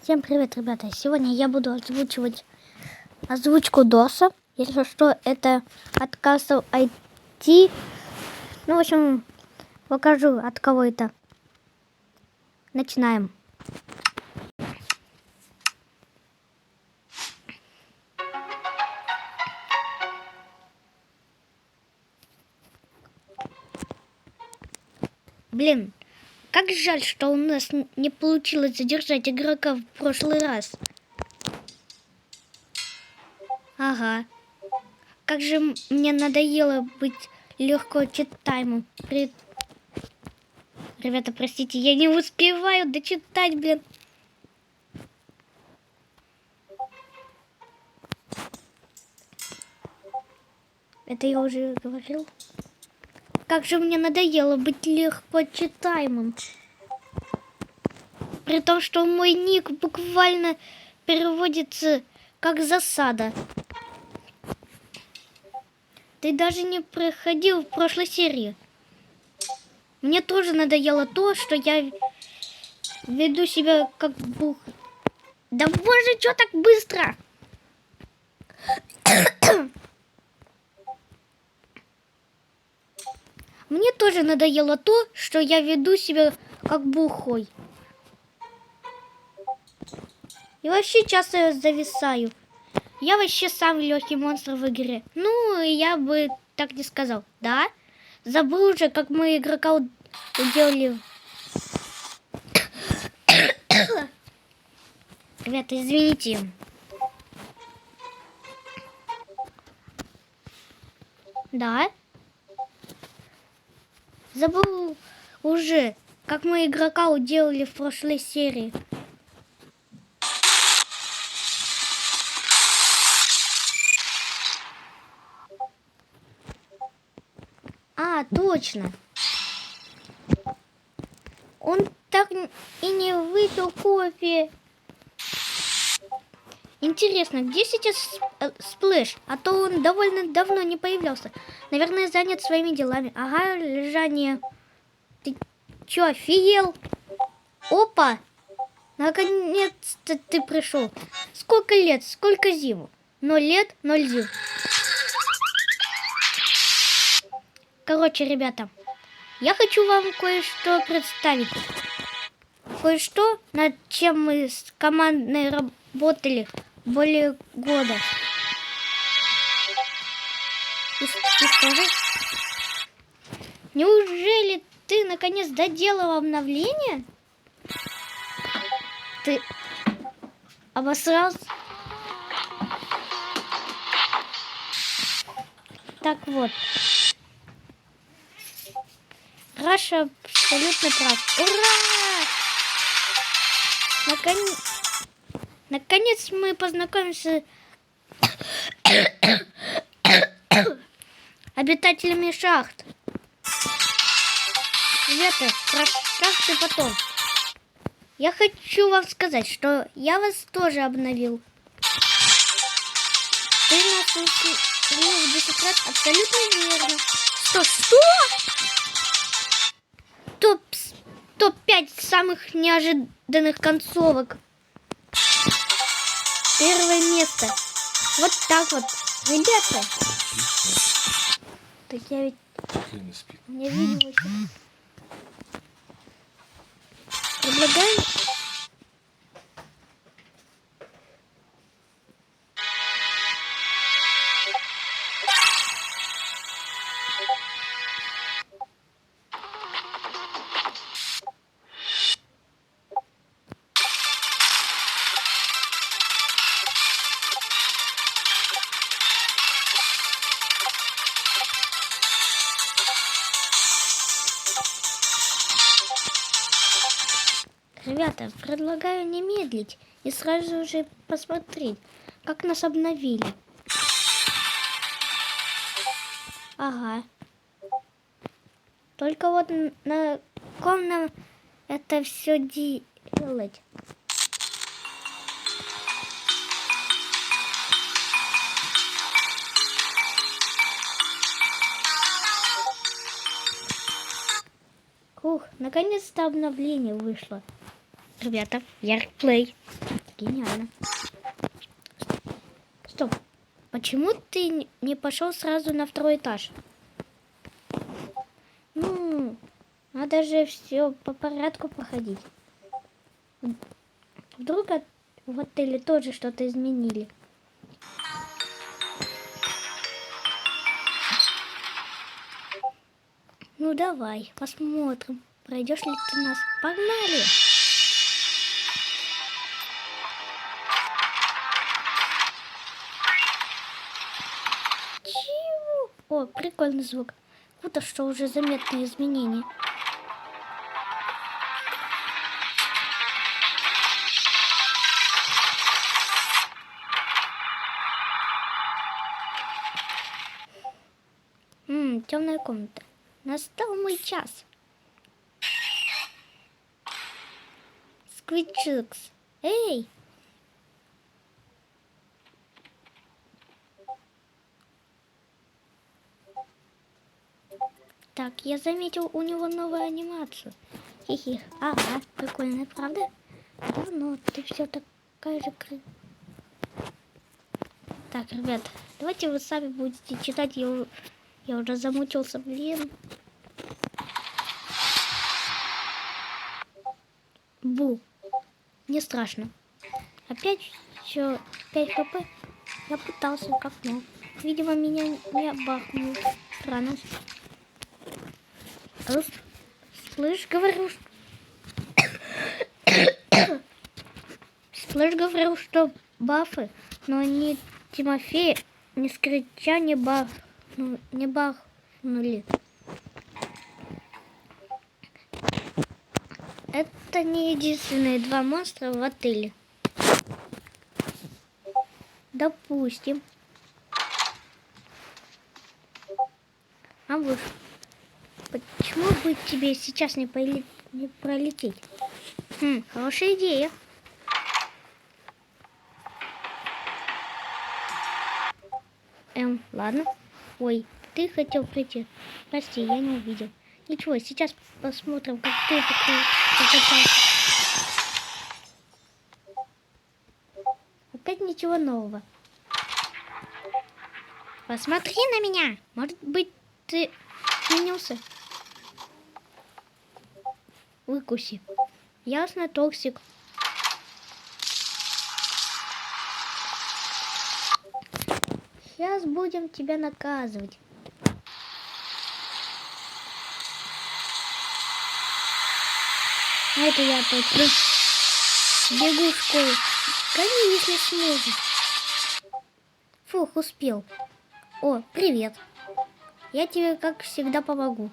Всем привет, ребята! Сегодня я буду озвучивать озвучку DOS. Если что, это от Castle IT. Ну, в общем, покажу, от кого это. Начинаем. Блин, как жаль, что у нас не получилось задержать игрока в прошлый раз. Ага. Как же мне надоело быть легко читаемым. Ребята, простите, я не успеваю дочитать, блин. Это я уже говорил. Как же мне надоело быть легко читаемым. При том, что мой ник буквально переводится как засада. Ты даже не проходил в прошлой серии. Мне тоже надоело то, что я веду себя как бух. Да боже, что так быстро? Мне тоже надоело то, что я веду себя как бухой. И вообще часто зависаю. Я вообще самый легкий монстр в игре. Ну, я бы так не сказал. Да? Забыл уже, как мы игрока уделали. Ребята, извините. Да? Забыл уже, как мы игрока уделали в прошлой серии. А, точно. Он так и не выпил кофе. Интересно, где сейчас Сплэш? А то он довольно давно не появлялся. Наверное, занят своими делами. Ага, лежание. Ты чё, офигел? Опа! Наконец-то ты пришел. Сколько лет, сколько зим? 0 лет, 0 зим. Короче, ребята, я хочу вам кое-что представить. Кое-что, над чем мы с командой работали более года. И скажи, неужели ты наконец доделал обновление? Ты обосрался? Так вот. Раша абсолютно прав. Ура! Наконец мы познакомимся с обитателями шахт. Ребята, про шахты потом. Я хочу вам сказать, что я вас тоже обновил. Ты нас усилил в 10 раз абсолютно верно. Что? Топ-5 самых неожиданных концовок. Первое место. Вот так вот. Ребята. Так я ведь не видел еще. Предлагаю. Ребята, предлагаю не медлить и сразу же посмотреть, как нас обновили. Ага. Только вот на ком нам это все делать? Ух, наконец-то обновление вышло. Ребята, Яркплей. Гениально. Стоп. Почему ты не пошел сразу на второй этаж? Ну, надо же все по порядку проходить. Вдруг в отеле тоже что-то изменили. Ну давай, посмотрим, пройдешь ли ты нас. Погнали! Чего? О, прикольный звук. Вот что уже заметные изменения. Темная комната. Настал мой час. Сквичикс. Эй! Так, я заметил у него новую анимацию. Хихи. Ага, прикольная, правда? Давно ты все такая же Так, ребят, давайте вы сами будете читать. Я уже замучился, блин. Бу. Не страшно. Опять еще 5 хп. Я пытался как мог. Видимо, меня не бахнул. Странно. Слышь, говорю, что бафы, но ни Тимофей, ни Скрича не бахнули. Это не единственные 2 монстра в отеле. Допустим. Амбуш, почему бы тебе сейчас не пролететь? Хорошая идея. Ладно. Ой, ты хотел прийти. Прости, я не увидел. Ничего, сейчас посмотрим, как ты покатался. Опять ничего нового. Посмотри на меня. Может быть, ты изменился? Выкуси. Ясно, токсик. Сейчас будем тебя наказывать. А это я точно бегу в школу. Гони, если сможешь. Фух, успел. О, привет. Я тебе, как всегда, помогу.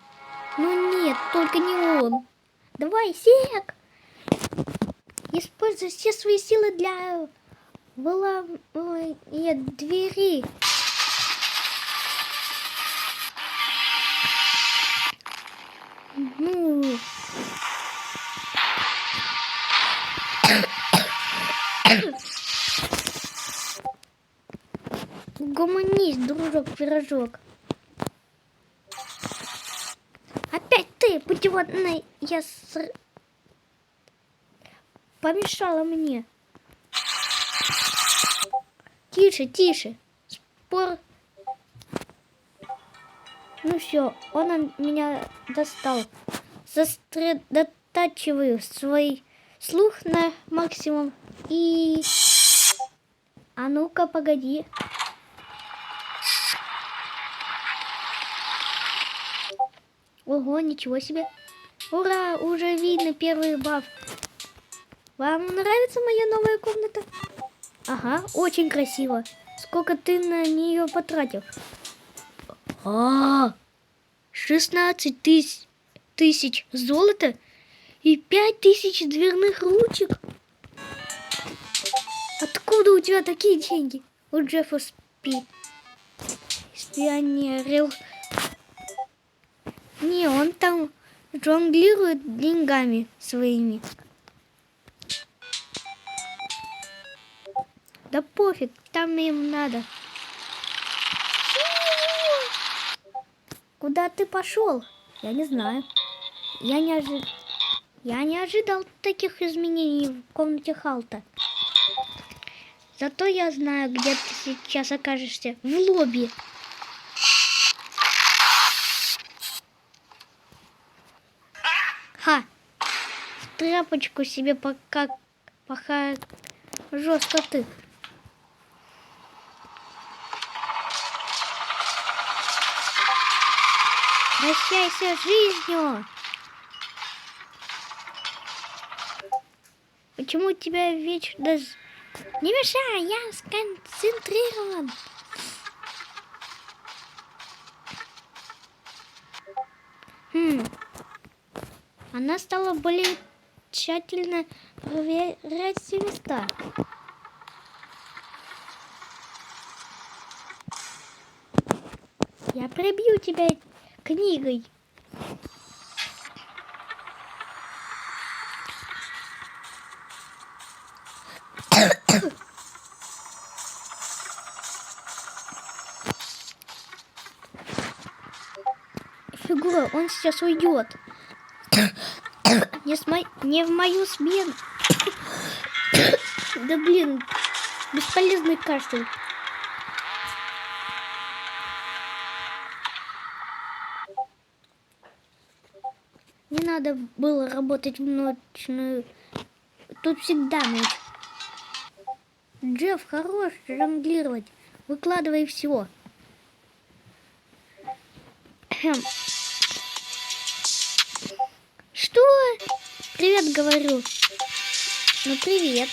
Ну нет, только не он. Давай, Сек! Используй все свои силы для выломывания двери. Ну... Гуманись, дружок-пирожок. Опять ты, путеводная, помешала мне. Тише, тише. Спор. Ну все, он меня достал. Сосредотачиваю свой слух на максимум и... А ну-ка, погоди. Ого, ничего себе. Ура, уже видно первый баф. Вам нравится моя новая комната? Ага, очень красиво. Сколько ты на нее потратил? 16 тысяч золота и 5000 дверных ручек. Откуда у тебя такие деньги? У Джеффа спионерил. Не, он там жонглирует деньгами своими. Да пофиг, там им надо. Куда ты пошел? Я не знаю. Я не ожидал таких изменений в комнате Халта. Зато я знаю, где ты сейчас окажешься. В лобби. Ха. В тряпочку себе пока жестко ты. Прощайся с жизнью. Почему тебя вечно... Не мешай, я сконцентрирован. Она стала более тщательно проверять все места. Я прибью тебя книгой. Фигура, он сейчас уйдет. Не в мою смену. Да блин, бесполезный кашель. Не надо было работать в ночную. Тут всегда ночь. Джефф, хорош жонглировать. Выкладывай все. Что? Привет, говорю. Ну, привет.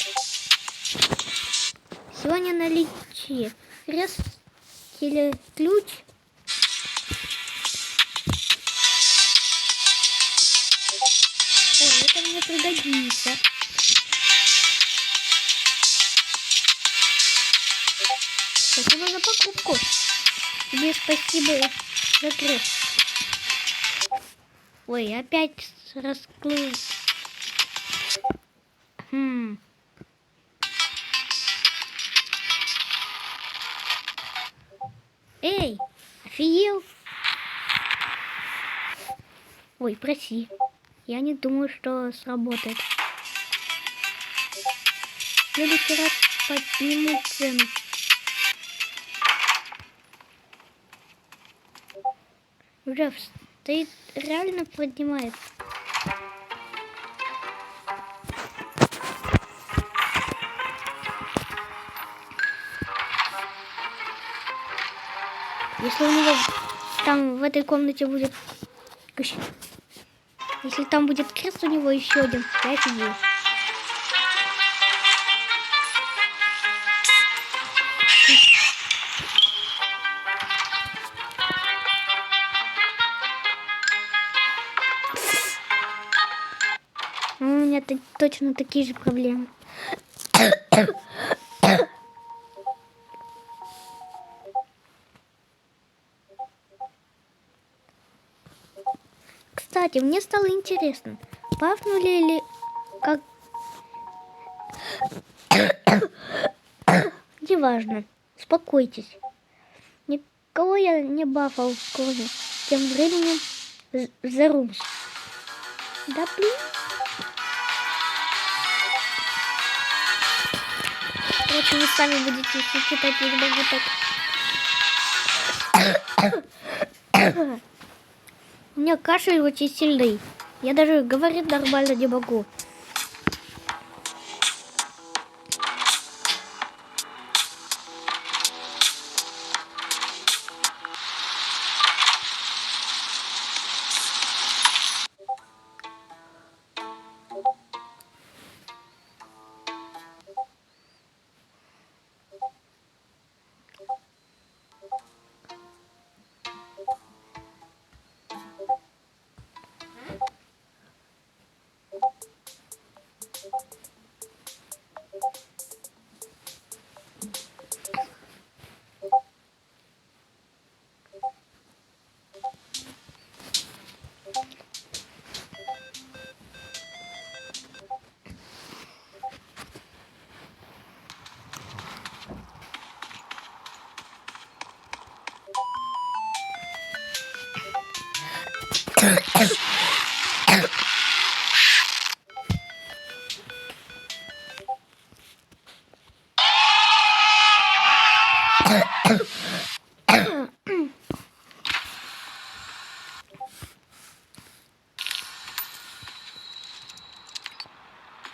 Сегодня наличие крест или ключ. Ой, это мне пригодится. Спасибо за покупку. Тебе спасибо за крест. Ой, опять расклеил. Эй, офигел? Ой, проси. Я не думаю, что сработает. В следующий раз подниму цену. Джефф, ты реально поднимает? Если у него там в этой комнате будет... Если там будет крест, у него еще один. Я офигею. У меня точно такие же проблемы. Кстати, мне стало интересно, бафнули ли как... Неважно, успокойтесь. Никого я не бафал, кроме тем временем The Rooms. Да блин. Короче, вы сами будете читать, я не могу так. У меня кашель очень сильный. Я даже говорить нормально не могу.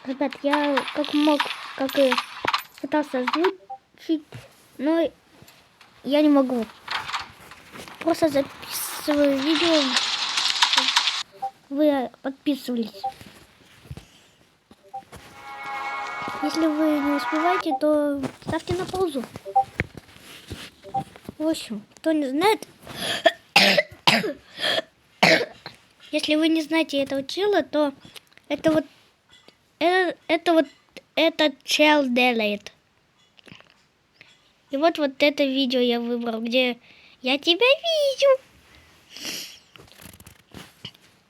Ребят, я как мог, как и пытался озвучить, но я не могу. Просто записываю видео, вы подписывались. Если вы не успеваете, то ставьте на паузу. В общем, кто не знает, если вы не знаете этого чела, то это этот чел делает. И вот это видео я выбрал, где я тебя вижу.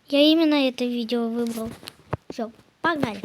Я именно это видео выбрал. Все, погнали.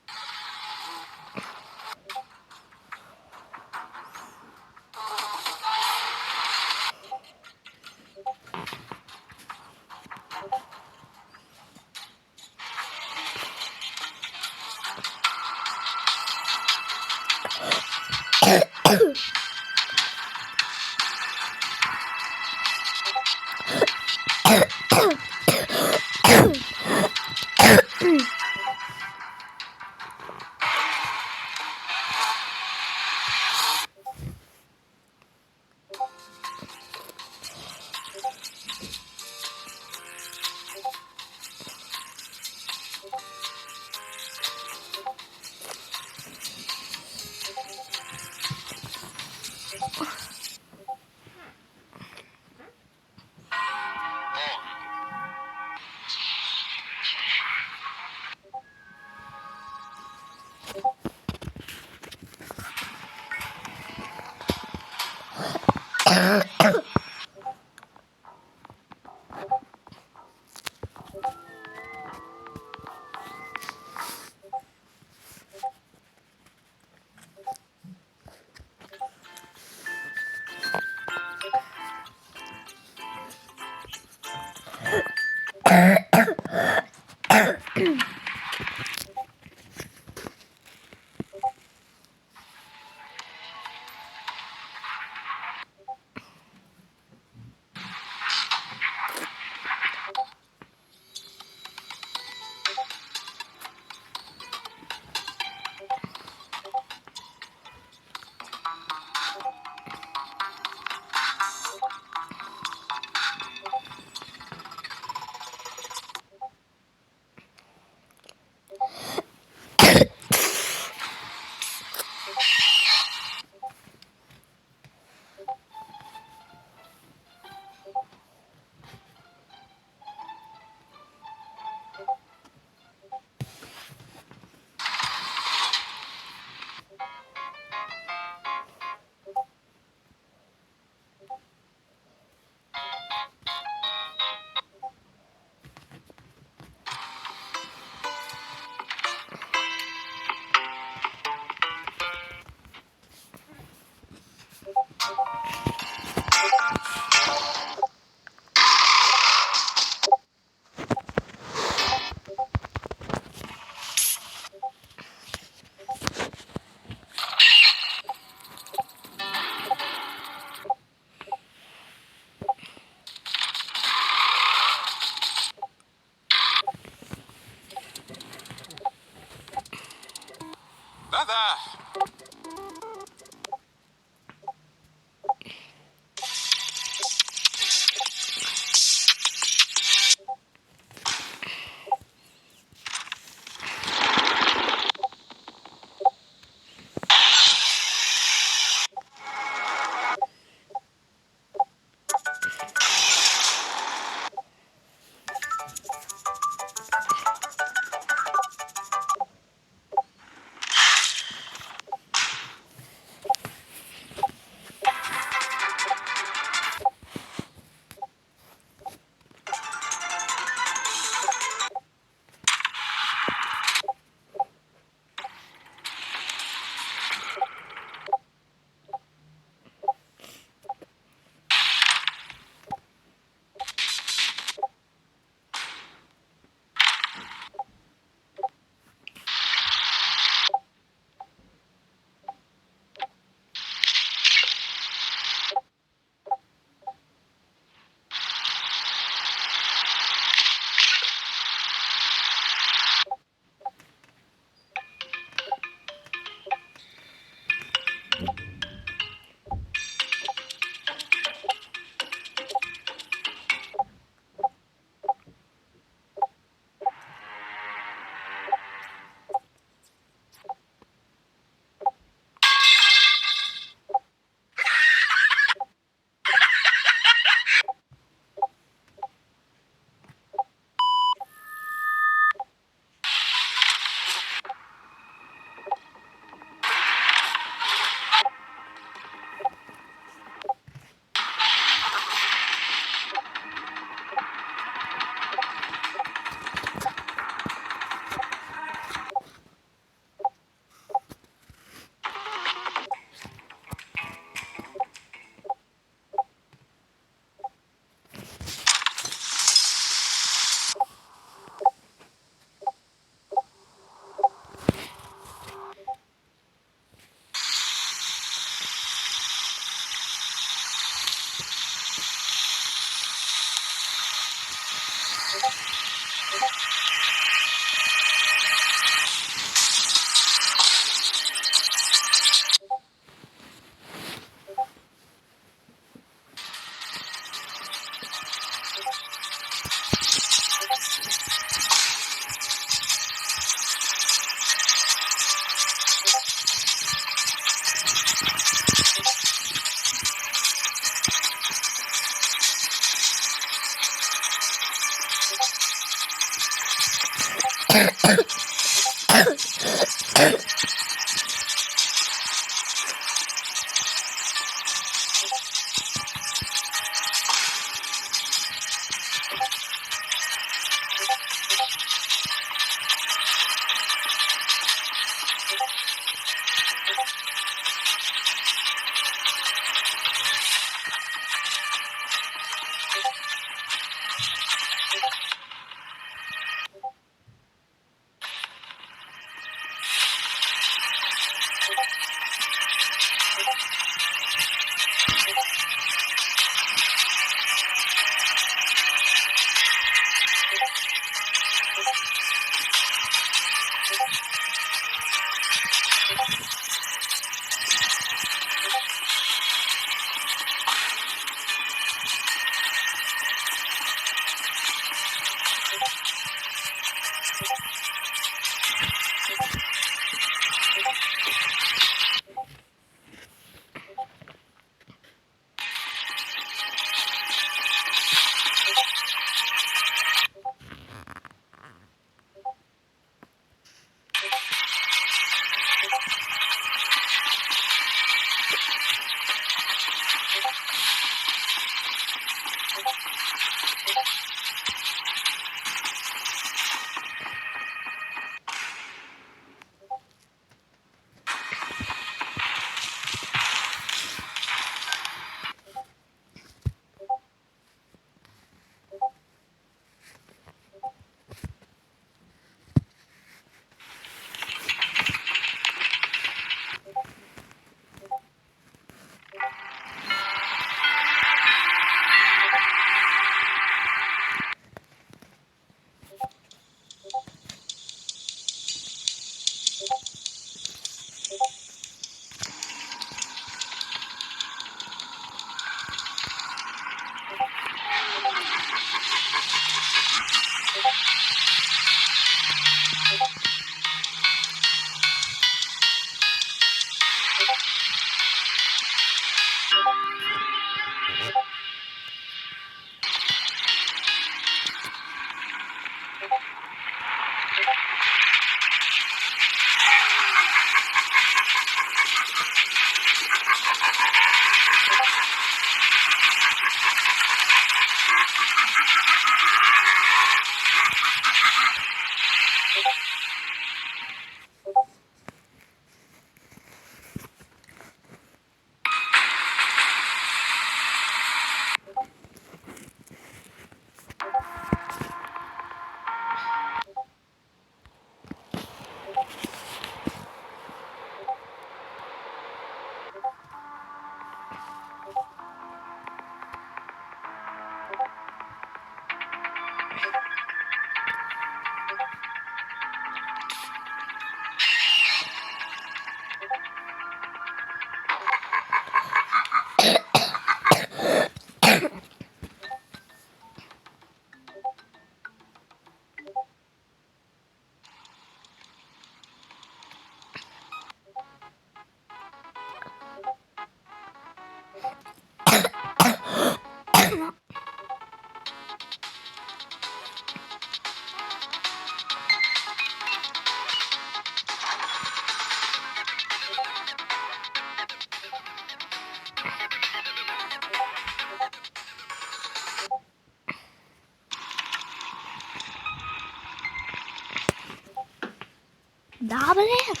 Да, блин.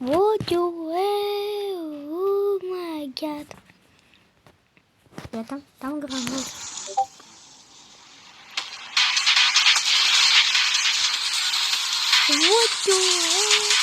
What you oh my god. Я там гранул. What you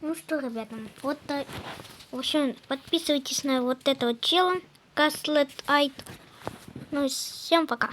Ну что, ребята, вот, в общем, подписывайтесь на вот этого чела, Каслет Айт. Ну, всем пока.